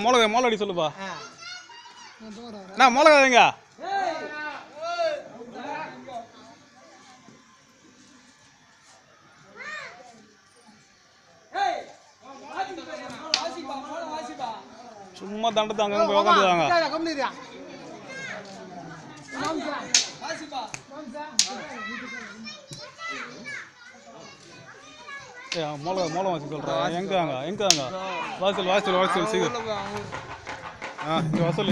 மோளை அடி சொல்லுப்பா. மோளை வைங்க. சும்மா தண்டத்தை அங்கே போய் உட்காந்துதாங்க. மோளம் வாசி சொல்கிறேன். எங்க வாசல் சீக்கிரம். இங்கே வாசல்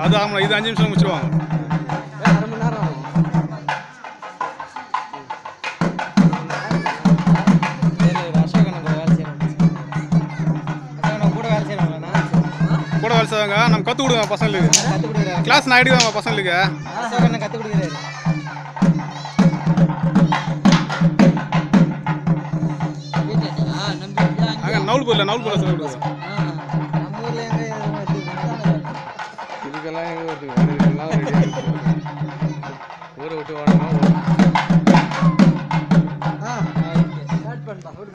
அது ஆமாம். இது 5 நிமிஷம் முடிச்சுவாங்க. கூட வேலை செய்வாங்க. நம்ம கற்றுக் கொடுங்க பசங்களுக்கு. கிளாஸ் நான் எடுக்குவாங்க பசங்களுக்கு. கற்றுக் கொடுக்குறாரு. நவுல் போடல சொல்லி கொடுக்குறேன்.